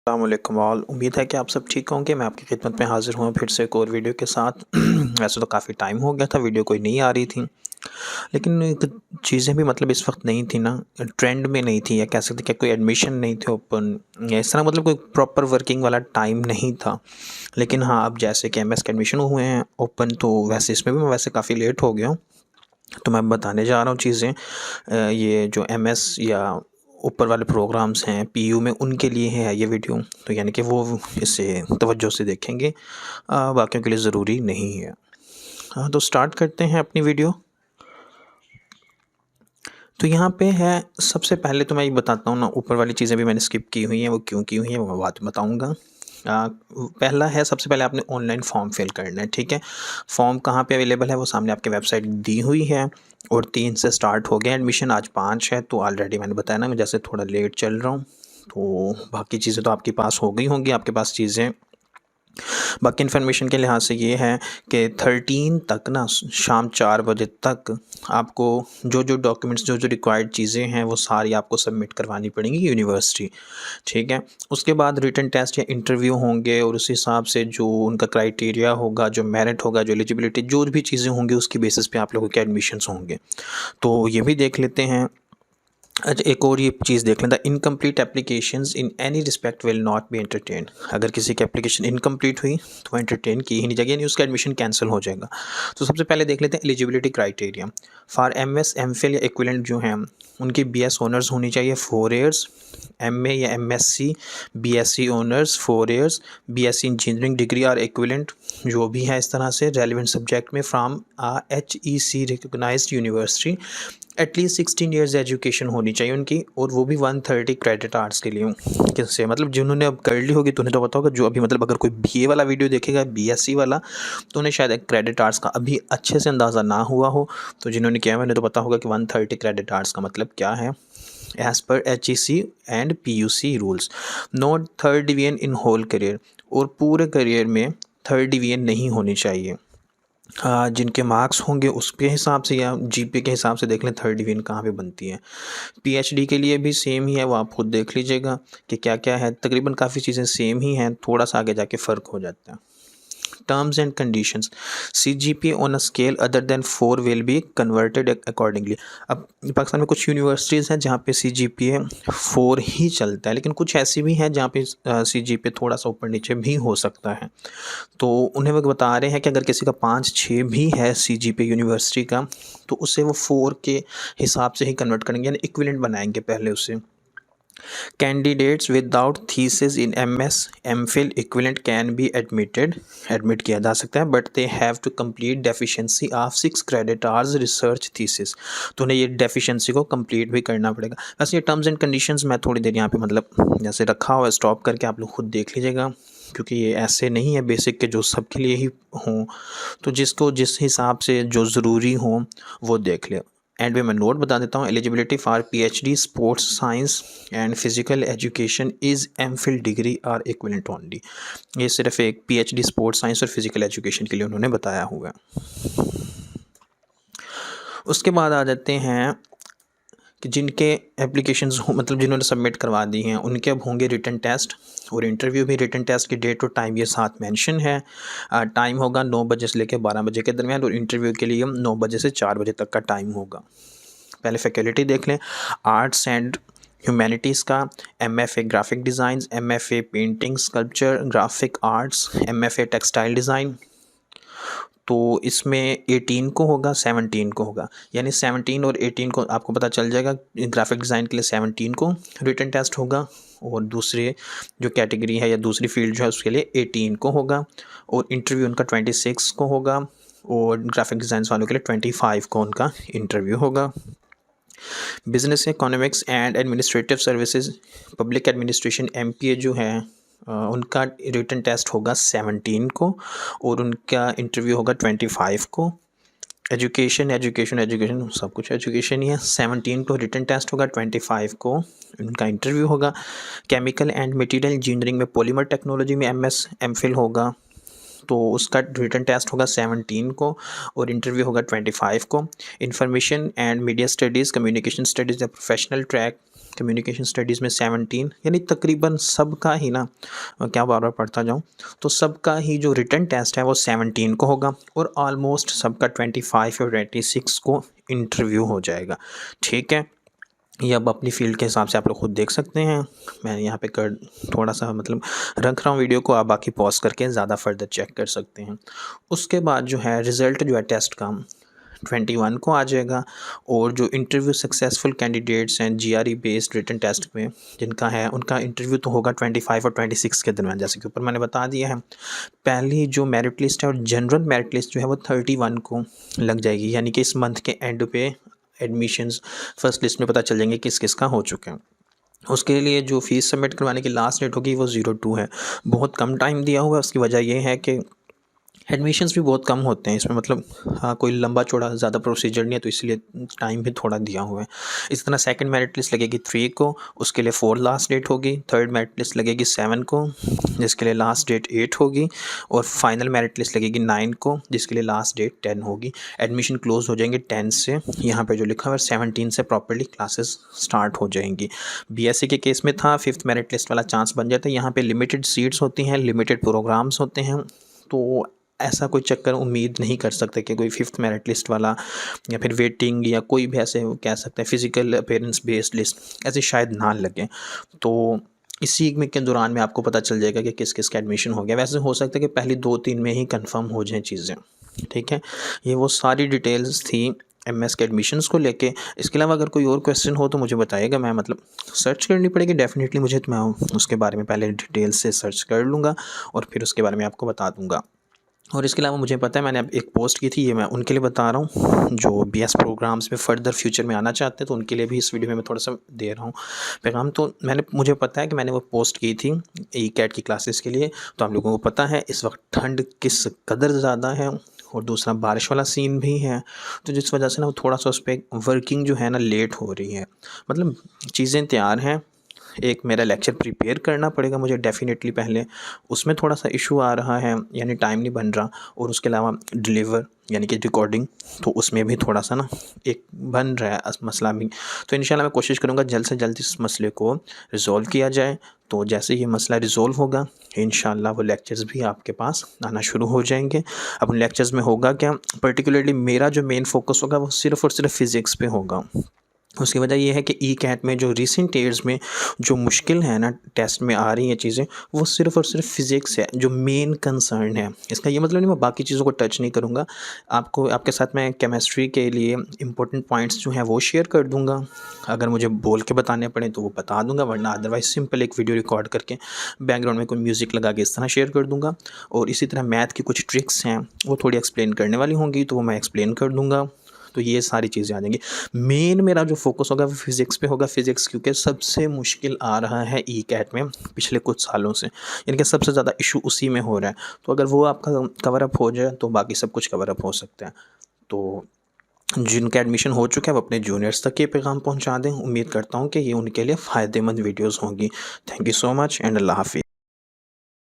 अस्सलामुअलैकुम ऑल। उम्मीद है कि आप सब ठीक होंगे। मैं आपकी खिदमत में हाज़िर हुआ फिर से एक और वीडियो के साथ। वैसे तो काफ़ी टाइम हो गया था, वीडियो कोई नहीं आ रही थी, लेकिन एक चीज़ें भी मतलब इस वक्त नहीं थी ना, ट्रेंड में नहीं थी, या कह सकते कि कोई एडमिशन नहीं थे ओपन, या इस तरह मतलब कोई प्रॉपर वर्किंग वाला टाइम नहीं था। लेकिन हाँ, अब जैसे कि एमएस के एडमिशन हुए हैं ओपन, तो वैसे इसमें भी मैं वैसे काफ़ी लेट हो गया हूँ। तो मैं बताने जा रहा हूँ चीज़ें, ये जो एमएस या ऊपर वाले प्रोग्राम्स हैं पीयू में, उनके लिए है ये वीडियो। तो यानी कि वो इसे तवज्जो से देखेंगे, बाकियों के लिए ज़रूरी नहीं है। हाँ, तो स्टार्ट करते हैं अपनी वीडियो। तो यहाँ पे है, सबसे पहले तो मैं ये बताता हूँ ना, ऊपर वाली चीज़ें भी मैंने स्किप की हुई हैं, वो क्यों की हुई हैं वो मैं बाद में बताऊँगा। पहला है, सबसे पहले आपने ऑनलाइन फॉर्म फिल करना है, ठीक है। फॉर्म कहाँ पे अवेलेबल है, वो सामने आपके वेबसाइट दी हुई है। और 3 से स्टार्ट हो गया एडमिशन, आज 5 है, तो ऑलरेडी मैंने बताया ना, मैं जैसे थोड़ा लेट चल रहा हूँ, तो बाकी चीज़ें तो आपके पास हो गई होंगी, आपके पास चीज़ें। बाकी इन्फॉर्मेशन के लिहाज से ये है कि 13 तक ना, शाम 4 बजे तक आपको जो जो डॉक्यूमेंट्स, जो जो रिक्वायर्ड चीज़ें हैं, वो सारी आपको सबमिट करवानी पड़ेंगी यूनिवर्सिटी, ठीक है। उसके बाद रिटन टेस्ट या इंटरव्यू होंगे, और उस हिसाब से जो उनका क्राइटेरिया होगा, जो मेरिट होगा, जो एलिजिबिलिटी, जो भी चीज़ें होंगी, उसकी बेसिस पे आप लोगों के एडमिशन्स होंगे। तो ये भी देख लेते हैं। अच्छा, एक और ये चीज़ देख लें, the incomplete applications in any respect will not be entertain. अगर किसी की एप्लीकेशन इनकम्प्लीट हुई तो एंटरटेन की ही नहीं जाएगी, यानी उसका एडमिशन कैंसिल हो जाएगा। तो सबसे पहले देख लेते हैं eligibility criteria for MS, MPhil या इक्विवेलेंट जो हैं, उनकी बीएस ऑनर्स होनी चाहिए 4 इयर्स, एमए या MSc BSc honours 4 years, BSc engineering degree और इक्विवेलेंट जो भी है इस तरह से रेलिवेंट सब्जेक्ट में from HEC recognized university, at least 16 years education होनी चाहिए उनकी, और वो भी 130 क्रेडिट आवर्स के लिए। किससे मतलब, जिन्होंने अब कर ली होगी तो उन्हें तो पता होगा, जो अभी मतलब अगर कोई बीए वाला वीडियो देखेगा, बीएससी वाला, तो उन्हें शायद क्रेडिट आवर्स का अभी अच्छे से अंदाज़ा ना हुआ हो। तो जिन्होंने किया है उन्हें तो पता होगा कि 130 क्रेडिट आवर्स का मतलब क्या है। एज पर HEC and PUC rules, not third division in whole career, और पूरे करियर में थर्ड डिवीजन नहीं होनी चाहिए। जिनके मार्क्स होंगे उसके हिसाब से या जीपीए के हिसाब से देख लें थर्ड डिवीजन कहाँ पे बनती है। पीएचडी के लिए भी सेम ही है, वो आप खुद देख लीजिएगा कि क्या क्या है। तकरीबन काफ़ी चीज़ें सेम ही हैं, थोड़ा सा आगे जाके फ़र्क हो जाता है। Terms and conditions, CGPA on a scale other than 4 will be converted accordingly. अब पाकिस्तान में कुछ यूनिवर्सिटीज़ हैं जहाँ पे CGPA 4 ही चलता है, लेकिन कुछ ऐसी भी हैं जहाँ पे CGPA थोड़ा सा ऊपर नीचे भी हो सकता है। तो उन्हें वो बता रहे हैं कि अगर किसी का 5-6 भी है CGPA यूनिवर्सिटी का, तो उसे वो 4 के हिसाब से ही कन्वर्ट करेंगे, यानी इक्विवेलेंट बनाएंगे पहले उसे। Candidates without thesis in MS MPhil equivalent can be admit किया जा सकता है, but they have to complete deficiency of 6 credit hours research thesis. तो उन्हें ये डेफिशिएंसी को कंप्लीट भी करना पड़ेगा। वैसे ये टर्म्स एंड कंडीशंस मैं थोड़ी देर यहाँ पे मतलब जैसे रखा हुआ, स्टॉप करके आप लोग खुद देख लीजिएगा, क्योंकि ये ऐसे नहीं है बेसिक के जो सबके लिए ही हों। तो जिसको जिस हिसाब से जो ज़रूरी हो वो देख ले। एंड में मैं नोट बता देता हूँ, eligibility for PhD sports science and physical education is MPhil degree or equivalent only. ये सिर्फ एक PhD स्पोर्ट्स साइंस और फिजिकल एजुकेशन के लिए उन्होंने बताया हुआ है। उसके बाद आ जाते हैं कि जिनके एप्लीकेशंस हो, मतलब जिन्होंने सबमिट करवा दी हैं, उनके अब होंगे रिटन टेस्ट और इंटरव्यू भी। रिटन टेस्ट की डेट और टाइम ये साथ मेंशन है। टाइम होगा 9 बजे से लेकर 12 बजे के दरमियान, और इंटरव्यू के लिए 9 बजे से 4 बजे तक का टाइम होगा। पहले फैकल्टी देख लें, आर्ट्स एंड ह्यूमैनिटीज़ का MFA graphic design, MFA painting sculpture graphic arts, MFA textile design. तो इसमें 18 को होगा, 17 को होगा, यानी 17 और 18 को आपको पता चल जाएगा। ग्राफिक डिज़ाइन के लिए 17 को रिटन टेस्ट होगा, और दूसरे जो कैटेगरी है या दूसरी फील्ड जो है उसके लिए 18 को होगा, और इंटरव्यू उनका 26 को होगा, और ग्राफिक डिज़ाइन वालों के लिए 25 को उनका इंटरव्यू होगा। Business economics and administrative services public administration MPA जो है, उनका रिटन टेस्ट होगा 17 को, और उनका इंटरव्यू होगा 25 को। एजुकेशन सब कुछ एजुकेशन ही है। 17 को रिटन टेस्ट होगा, 25 को उनका इंटरव्यू होगा। केमिकल एंड मटेरियल इंजीनियरिंग में पॉलीमर टेक्नोलॉजी में MS MPhil होगा, तो उसका रिटन टेस्ट होगा 17 को और इंटरव्यू होगा 25 को। Information and media studies, communication studies या प्रोफेशनल ट्रैक, कम्युनिकेशन स्टडीज़ में 17, यानी तकरीबन सबका ही ना, क्या बार बार पढ़ता जाऊँ, तो सबका ही जो रिटन टेस्ट है वो 17 को होगा और ऑलमोस्ट सबका 25 और 26 को इंटरव्यू हो जाएगा। ठीक है, ये अब अपनी फ़ील्ड के हिसाब से आप लोग खुद देख सकते हैं। मैं यहाँ पे कर थोड़ा सा मतलब रख रहा हूँ वीडियो को, आप बाकी पॉज करके ज़्यादा फर्दर चेक कर सकते हैं। उसके बाद जो है रिज़ल्ट जो है टेस्ट का 21 को आ जाएगा और जो इंटरव्यू सक्सेसफुल कैंडिडेट्स हैं जीआरई बेस्ड रिटन टेस्ट में जिनका है, उनका इंटरव्यू तो होगा 25 और 26 के दरमियान, जैसे कि ऊपर मैंने बता दिया है। पहली जो मेरिट लिस्ट है और जनरल मेरिट लिस्ट जो है वो 31 को लग जाएगी, यानी कि इस मंथ के एंड पे एडमिशन्स फर्स्ट लिस्ट में पता चल जाएंगे किस किस का हो चुके हैं। उसके लिए जो फ़ीस सबमिट करवाने की लास्ट डेट होगी वो 02 है। बहुत कम टाइम दिया हुआ है, उसकी वजह ये है कि एडमिशन्स भी बहुत कम होते हैं इसमें, मतलब हाँ कोई लंबा चौड़ा ज़्यादा प्रोसीजर नहीं है, तो इसलिए टाइम भी थोड़ा दिया हुआ है। इस तरह सेकंड मेरिट लिस्ट लगेगी 3 को, उसके लिए 4 लास्ट डेट होगी। थर्ड मेरिट लिस्ट लगेगी 7 को, जिसके लिए लास्ट डेट 8 होगी। और फाइनल मेरिट लिस्ट लगेगी 9 को, जिसके लिए लास्ट डेट 10 होगी। एडमिशन क्लोज हो जाएंगे 10 से, यहाँ पर जो लिखा हुआ है 17 से प्रॉपरली क्लासेस स्टार्ट हो जाएंगी। बीएससी के केस में था 5th मेरिट लिस्ट वाला चांस बन जाता है। यहाँ पर लिमिटेड सीट्स होती हैं, लिमिटेड प्रोग्राम्स होते हैं, तो ऐसा कोई चक्कर उम्मीद नहीं कर सकते कि कोई 5th मेरिट लिस्ट वाला या फिर वेटिंग या कोई भी ऐसे कह सकते हैं फिज़िकल अपीयरेंस बेस्ड लिस्ट ऐसे शायद ना लगे। तो इसी में के दौरान में आपको पता चल जाएगा कि किस किस का एडमिशन हो गया। वैसे हो सकता है कि पहली 2-3 में ही कंफर्म हो जाएं चीज़ें। ठीक है, ये वो सारी डिटेल्स थी एमएस के एडमिशन्स को लेके। इसके अलावा अगर कोई और क्वेश्चन हो तो मुझे बताइएगा, मैं मतलब सर्च करनी पड़ेगी डेफिनेटली मुझे, तो मैं उसके बारे में पहले डिटेल से सर्च कर लूँगा और फिर उसके बारे में आपको बता दूँगा। और इसके अलावा मुझे पता है मैंने अब एक पोस्ट की थी, ये मैं उनके लिए बता रहा हूँ जो बीएस प्रोग्राम्स में फ़र्दर फ्यूचर में आना चाहते हैं, तो उनके लिए भी इस वीडियो में मैं थोड़ा सा दे रहा हूँ पैगाम। तो मुझे पता है कि मैंने वो पोस्ट की थी ई कैट की क्लासेस के लिए। तो आप लोगों को पता है इस वक्त ठंड किस कदर ज़्यादा है और दूसरा बारिश वाला सीन भी है, तो जिस वजह से ना थोड़ा सा उस पर वर्किंग जो है ना लेट हो रही है। मतलब चीज़ें तैयार हैं, एक मेरा लेक्चर प्रिपेयर करना पड़ेगा मुझे डेफ़िनेटली पहले, उसमें थोड़ा सा इशू आ रहा है, यानी टाइम नहीं बन रहा। और उसके अलावा डिलीवर यानी कि रिकॉर्डिंग, तो उसमें भी थोड़ा सा ना एक बन रहा है मसला भी। तो इंशाल्लाह मैं कोशिश करूँगा जल्द से जल्द इस मसले को रिज़ॉल्व किया जाए। तो जैसे ये मसला रिज़ॉल्व होगा इंशाल्लाह वो लेक्चर्स भी आपके पास आना शुरू हो जाएंगे। अब उन लेक्चर्स में होगा क्या, पर्टिकुलरली मेरा जो मेन फोकस होगा वो सिर्फ़ और सिर्फ फ़िज़िक्स पे होगा। उसकी वजह ये है कि ई कैट में जो रिसेंट ईयर्स में जो मुश्किल है ना टेस्ट में आ रही हैं चीज़ें, वो सिर्फ़ और सिर्फ फ़िज़िक्स है जो मेन कंसर्न है। इसका ये मतलब नहीं मैं बाकी चीज़ों को टच नहीं करूँगा, आपके साथ मैं केमिस्ट्री के लिए इंपॉर्टेंट पॉइंट्स जो हैं वो शेयर कर दूँगा। अगर मुझे बोल के बताने पड़े तो वो बता दूँगा, वरना अदरवाइज़ सिंपल एक वीडियो रिकॉर्ड करके बैकग्राउंड में कोई म्यूज़िक लगा के इस तरह शेयर कर दूँगा। और इसी तरह मैथ की कुछ ट्रिक्स हैं वो थोड़ी एक्सप्लेन करने वाली होंगी, तो वो मैं एक्सप्लेन कर दूँगा। तो ये सारी चीज़ें आ जाएंगी। मेन मेरा जो फोकस होगा वो फ़िज़िक्स पे होगा, फ़िज़िक्स क्योंकि सबसे मुश्किल आ रहा है ई कैट में पिछले कुछ सालों से, यानी कि सबसे ज़्यादा इशू उसी में हो रहा है। तो अगर वो आपका कवर अप हो जाए तो बाकी सब कुछ कवर अप हो सकता है। तो जिनका एडमिशन हो चुका है वो अपने जूनियर्स तक ये पैगाम पहुंचा दें। उम्मीद करता हूँ कि ये उनके लिए फ़ायदेमंद वीडियोज़ होंगी। Thank you so much and अल्लाह हाफ़िज़।